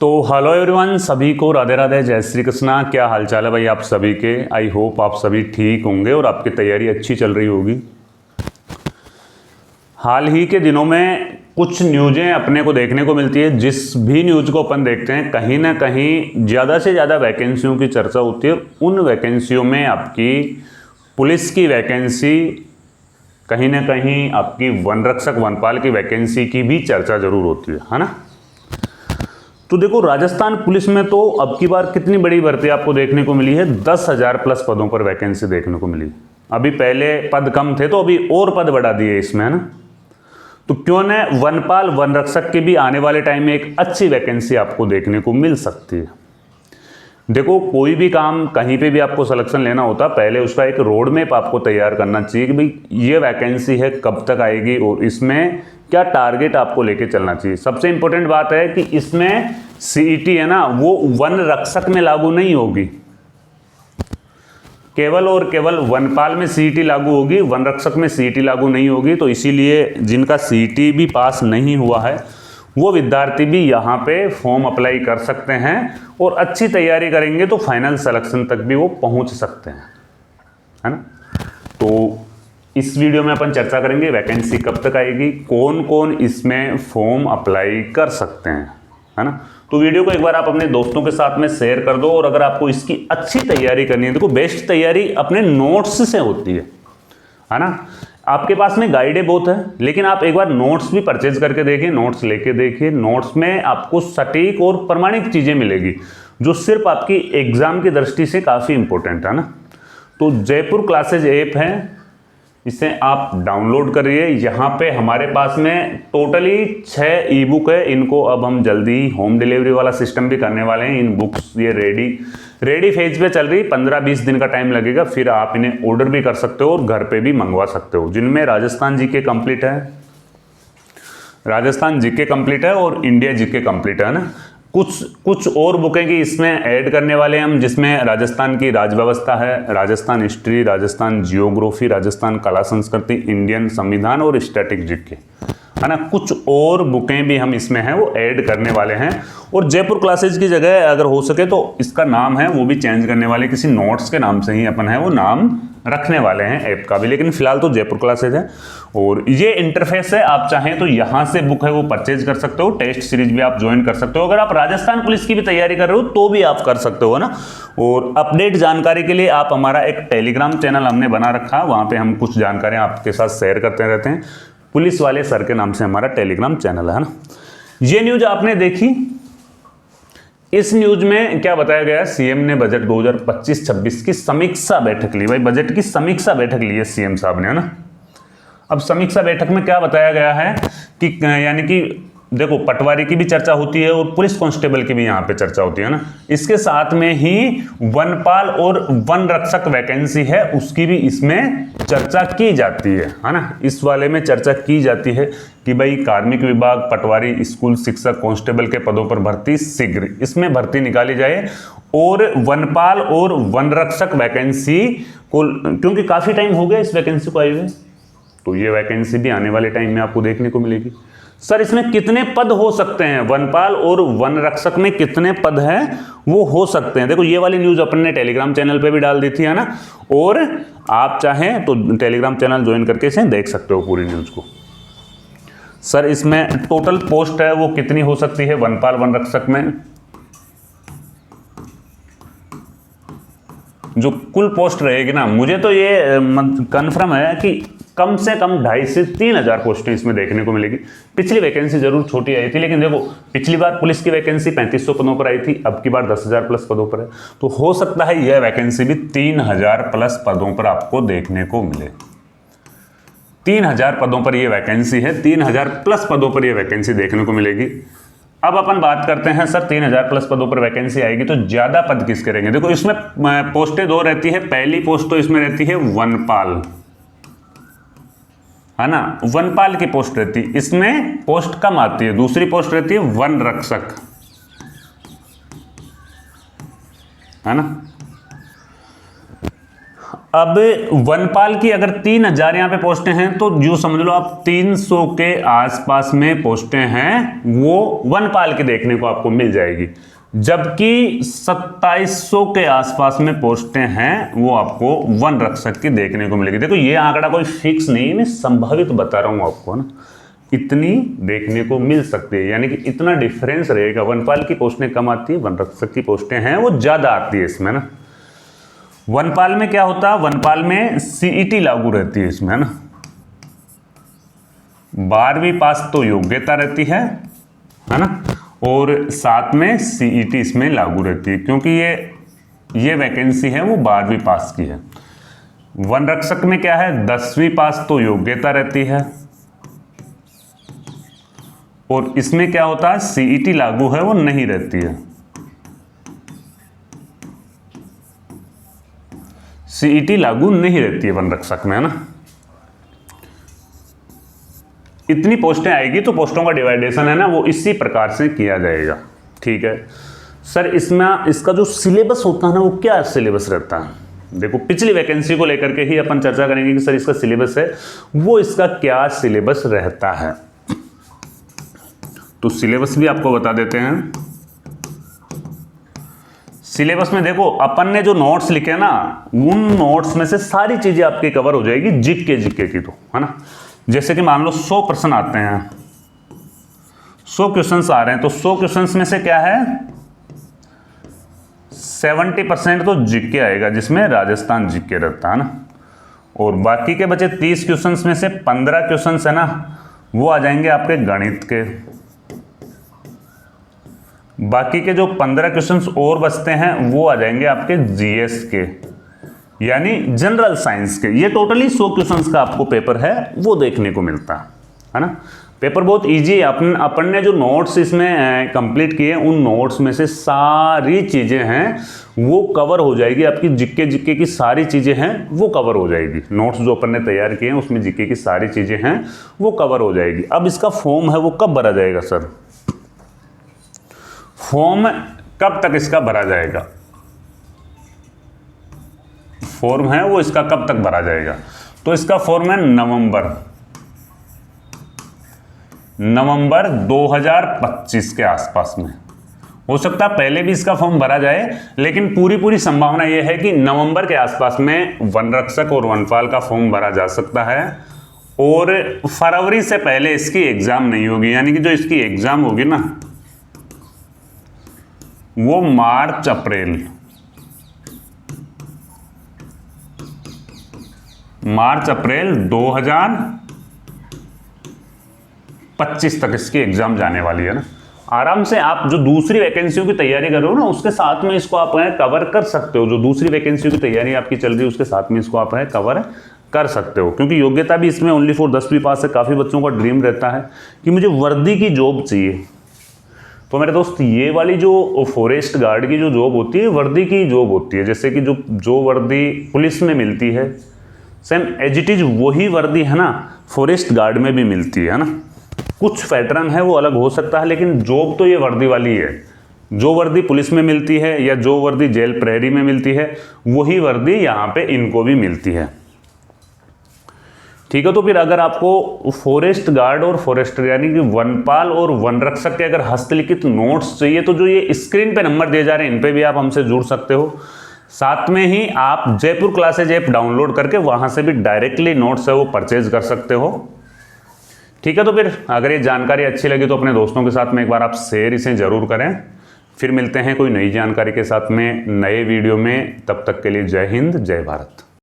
तो hello everyone, सभी को राधे राधे, जय श्री कृष्णा। क्या हालचाल है भाई आप सभी के। आई होप आप सभी ठीक होंगे और आपकी तैयारी अच्छी चल रही होगी। हाल ही के दिनों में कुछ न्यूज़ें अपने को देखने को मिलती है। जिस भी न्यूज़ को अपन देखते हैं कहीं ना कहीं ज़्यादा से ज़्यादा वैकेंसियों की चर्चा होती है। उन वैकेंसियों में आपकी पुलिस की वैकेंसी, कहीं ना कहीं आपकी वन रक्षक वनपाल की वैकेंसी की भी चर्चा जरूर होती है ना। तो देखो, राजस्थान पुलिस में तो अब की बार कितनी बड़ी भर्ती आपको देखने को मिली है। 10,000 प्लस पदों पर वैकेंसी देखने को मिली। अभी पहले पद कम थे तो अभी और पद बढ़ा दिए इसमें, है ना। तो क्यों न वनपाल वन रक्षक की भी आने वाले टाइम में एक अच्छी वैकेंसी आपको देखने को मिल सकती है। देखो, कोई भी काम कहीं पे भी आपको सिलेक्शन लेना होता, पहले उसका एक रोड मैप आपको तैयार करना चाहिए कि भाई ये वैकेंसी है, कब तक आएगी और इसमें क्या टारगेट आपको लेके चलना चाहिए। सबसे इंपॉर्टेंट बात है कि इसमें सीईटी है ना, वो वन रक्षक में लागू नहीं होगी, केवल और केवल वनपाल में सीईटी लागू होगी, वन रक्षक में सीईटी लागू नहीं होगी। तो इसीलिए जिनका सीईटी भी पास नहीं हुआ है वो विद्यार्थी भी यहाँ पे फॉर्म अप्लाई कर सकते हैं और अच्छी तैयारी करेंगे तो फाइनल सिलेक्शन तक भी वो पहुँच सकते हैं, है ना। तो इस वीडियो में अपन चर्चा करेंगे वैकेंसी कब तक आएगी, कौन कौन इसमें फॉर्म अप्लाई कर सकते हैं, है ना। तो वीडियो को एक बार आप अपने दोस्तों के साथ में शेयर कर दो। और अगर आपको इसकी अच्छी तैयारी करनी है, देखो बेस्ट तैयारी अपने नोट्स से होती है ना। आपके पास में गाइडें बहुत है, लेकिन आप एक बार नोट्स भी परचेज करके देखिए, नोट्स लेके देखिए। नोट्स में आपको सटीक और प्रमाणिक चीज़ें मिलेगी जो सिर्फ आपकी एग्जाम की दृष्टि से काफ़ी इंपॉर्टेंट है ना। तो जयपुर क्लासेज ऐप है, इसे आप डाउनलोड करिए। यहाँ पे हमारे पास में टोटली 6 ई बुक है। इनको अब हम जल्दी ही होम डिलीवरी वाला सिस्टम भी करने वाले हैं। इन बुक्स ये रेडी फेज पे चल रही, 15-20 दिन का टाइम लगेगा। फिर आप इन्हें ऑर्डर भी कर सकते हो और घर पे भी मंगवा सकते हो। जिनमें राजस्थान जीके कंप्लीट है, राजस्थान जीके कंप्लीट है और इंडिया जीके कंप्लीट है ना। कुछ और बुकें की इसमें ऐड करने वाले हैं हम, जिसमें राजस्थान की राज व्यवस्था है, राजस्थान हिस्ट्री, राजस्थान जियोग्राफी, राजस्थान कला संस्कृति, इंडियन संविधान और स्टैटिक जीके, है ना। कुछ और बुकें भी हम इसमें हैं वो ऐड करने वाले हैं। और जयपुर क्लासेज की जगह अगर हो सके तो इसका नाम है वो भी चेंज करने वाले, किसी नोट्स के नाम से ही अपन है वो नाम रखने वाले हैं ऐप का भी। लेकिन फिलहाल तो जयपुर क्लासेज है और ये इंटरफेस है। आप चाहें तो यहाँ से बुक है वो परचेज कर सकते हो, टेस्ट सीरीज भी आप ज्वाइन कर सकते हो। अगर आप राजस्थान पुलिस की भी तैयारी कर रहे हो तो भी आप कर सकते हो ना। और अपडेट जानकारी के लिए आप हमारा एक टेलीग्राम चैनल हमने बना रखा है, वहाँ पे हम कुछ जानकारियाँ आपके साथ शेयर करते रहते हैं। पुलिस वाले सर के नाम से हमारा टेलीग्राम चैनल है ना। ये न्यूज आपने देखी, इस न्यूज में क्या बताया गया है, सीएम ने बजट 2025-26 की समीक्षा बैठक ली। भाई बजट की समीक्षा बैठक ली है सीएम साहब ने, है ना। अब समीक्षा बैठक में क्या बताया गया है कि यानी कि देखो, पटवारी की भी चर्चा होती है और पुलिस कांस्टेबल की भी यहाँ पे चर्चा होती है ना। इसके साथ में ही वनपाल और वन रक्षक वैकेंसी है उसकी भी इसमें चर्चा की जाती है ना। इस वाले में चर्चा की जाती है कि भाई कार्मिक विभाग, पटवारी, स्कूल शिक्षक, कांस्टेबल के पदों पर भर्ती शीघ्र इसमें भर्ती निकाली जाए। और वनपाल और वन रक्षक वैकेंसी को, क्योंकि काफी टाइम हो गया इस वैकेंसी को आए हुए, तो ये वैकेंसी भी आने वाले टाइम में आपको देखने को मिलेगी। सर इसमें कितने पद हो सकते हैं, वनपाल और वन रक्षक में कितने पद हैं वो हो सकते हैं। देखो, ये वाली न्यूज अपन ने टेलीग्राम चैनल पे भी डाल दी थी, है ना। और आप चाहें तो टेलीग्राम चैनल ज्वाइन करके इसे देख सकते हो पूरी न्यूज को। सर इसमें टोटल पोस्ट है वो कितनी हो सकती है वनपाल वन रक्षक में, जो कुल पोस्ट रहेगी ना, मुझे तो ये कंफर्म है कि कम से कम 2,500 से 3,000 पोस्टें इसमें देखने को मिलेगी। पिछली वैकेंसी जरूर छोटी आई थी, लेकिन देखो पिछली बार पुलिस की वैकेंसी 3500 पदों पर आई थी, अब की बार 10,000 प्लस पदों पर है। तो हो सकता है यह वैकेंसी भी 3,000 प्लस पदों पर आपको देखने को मिले। 3,000 पदों पर यह वैकेंसी है, 3,000 प्लस पदों पर यह वैकेंसी देखने को मिलेगी। अब अपन बात करते हैं सर 3,000 प्लस पदों पर वैकेंसी आएगी तो ज्यादा पद किसके रहेंगे। देखो इसमें पोस्टें 2 रहती है। पहली पोस्ट तो इसमें रहती है वनपाल, है ना, वनपाल की पोस्ट रहती है, इसमें पोस्ट कम आती है। दूसरी पोस्ट रहती है वन रक्षक, है ना। अब वनपाल की अगर 3000 यहाँ पे पोस्टें हैं तो जो समझ लो आप 300 के आसपास में पोस्टें हैं वो वनपाल की देखने को आपको मिल जाएगी, जबकि 2700 के आसपास में पोस्टें हैं वो आपको वन रक्षक की देखने को मिलेगी। देखो ये आंकड़ा कोई फिक्स नहीं है, मैं संभावित बता रहा हूँ आपको ना, इतनी देखने को मिल सकती है, यानी कि इतना डिफरेंस रहेगा। वनपाल की पोस्टें कम आती है, वन रक्षक की पोस्टें हैं वो ज्यादा आती है इसमें ना। वनपाल में क्या होता है, वनपाल में सीईटी लागू रहती है इसमें ना, 12वीं पास तो योग्यता रहती है ना, और साथ में सीईटी इसमें लागू रहती है, क्योंकि ये वैकेंसी है वो 12वीं पास की है। वन रक्षक में क्या है, 10वीं पास तो योग्यता रहती है, और इसमें क्या होता है सीईटी लागू है वो नहीं रहती है। सीईटी लागू नहीं रहती है वन रक्षक में, है ना। इतनी पोस्टें आएगी तो पोस्टों का डिवाइडेशन है ना वो इसी प्रकार से किया जाएगा। ठीक है सर, इसमें इसका जो सिलेबस होता है ना वो क्या सिलेबस रहता है, देखो पिछली वैकेंसी को लेकर के ही अपन चर्चा करेंगे कि सर इसका सिलेबस है वो इसका क्या सिलेबस रहता है। तो सिलेबस भी आपको बता देते हैं। सिलेबस में देखो अपन ने जो नोट्स लिखे ना उन नोट्स में से सारी चीजें आपकी कवर हो जाएगी, जीके की तो, है ना। जैसे कि मान लो 100 प्रश्न आते हैं, 100 क्वेश्चंस आ रहे हैं, तो 100 क्वेश्चंस में से क्या है 70% तो जीके आएगा, जिसमें राजस्थान जीके रहता है ना, और बाकी के बचे 30 क्वेश्चंस में से 15 क्वेश्चंस है ना वो आ जाएंगे आपके गणित के, बाकी के जो 15 क्वेश्चंस और बचते हैं वो आ जाएंगे आपके जीएस के, यानी जनरल साइंस के। ये टोटली 100 क्वेश्चंस का आपको पेपर है वो देखने को मिलता है ना। पेपर बहुत इजी है। अपन ने जो नोट्स इसमें कंप्लीट किए उन नोट्स में से सारी चीज़ें हैं वो कवर हो जाएगी, आपकी जीके की सारी चीज़ें हैं वो कवर हो जाएगी। नोट्स जो अपन ने तैयार किए हैं उसमें जीके की सारी चीज़ें हैं वो कवर हो जाएगी। अब इसका फॉर्म है वो कब भरा जाएगा सर, फॉर्म कब तक इसका भरा जाएगा, फॉर्म है वो इसका कब तक भरा जाएगा, तो इसका फॉर्म है नवंबर 2025 के आसपास में। हो सकता है पहले भी इसका फॉर्म भरा जाए, लेकिन पूरी संभावना यह है कि नवंबर के आसपास में वन रक्षक और वनपाल का फॉर्म भरा जा सकता है, और फरवरी से पहले इसकी एग्जाम नहीं होगी, यानी कि जो इसकी एग्जाम होगी ना वो मार्च अप्रैल 2025 तक इसकी एग्जाम जाने वाली है ना। आराम से आप जो दूसरी वैकेंसियों की तैयारी कर रहे हो ना उसके साथ में इसको आप कवर कर सकते हो, जो दूसरी वैकेंसियों की तैयारी आपकी चल रही है उसके साथ में इसको आप कवर कर सकते हो, क्योंकि योग्यता भी इसमें ओनली फॉर 10वीं पास है। काफ़ी बच्चों का ड्रीम रहता है कि मुझे वर्दी की जॉब चाहिए, तो मेरे दोस्त ये वाली जो फॉरेस्ट गार्ड की जो जॉब होती है वर्दी की जॉब होती है, जैसे कि जो वर्दी पुलिस में मिलती है सेम एज इट इज वही वर्दी है ना फॉरेस्ट गार्ड में भी मिलती है ना। कुछ पैटर्न है वो अलग हो सकता है, लेकिन जॉब तो ये वर्दी वाली है। जो वर्दी पुलिस में मिलती है या जो वर्दी जेल प्रहरी में मिलती है वही वर्दी यहाँ पे इनको भी मिलती है। ठीक है, तो फिर अगर आपको फॉरेस्ट गार्ड और फॉरेस्टर यानी कि वनपाल और वन रक्षक के अगर हस्तलिखित नोट्स चाहिए तो जो ये स्क्रीन पे नंबर दिए जा रहे हैं इन पे भी आप हमसे जुड़ सकते हो। साथ में ही आप जयपुर क्लासेज ऐप डाउनलोड करके वहां से भी डायरेक्टली नोट्स है वो परचेज कर सकते हो। ठीक है, तो फिर अगर ये जानकारी अच्छी लगी तो अपने दोस्तों के साथ में एक बार आप शेयर इसे जरूर करें। फिर मिलते हैं कोई नई जानकारी के साथ में नए वीडियो में, तब तक के लिए जय हिंद जय भारत।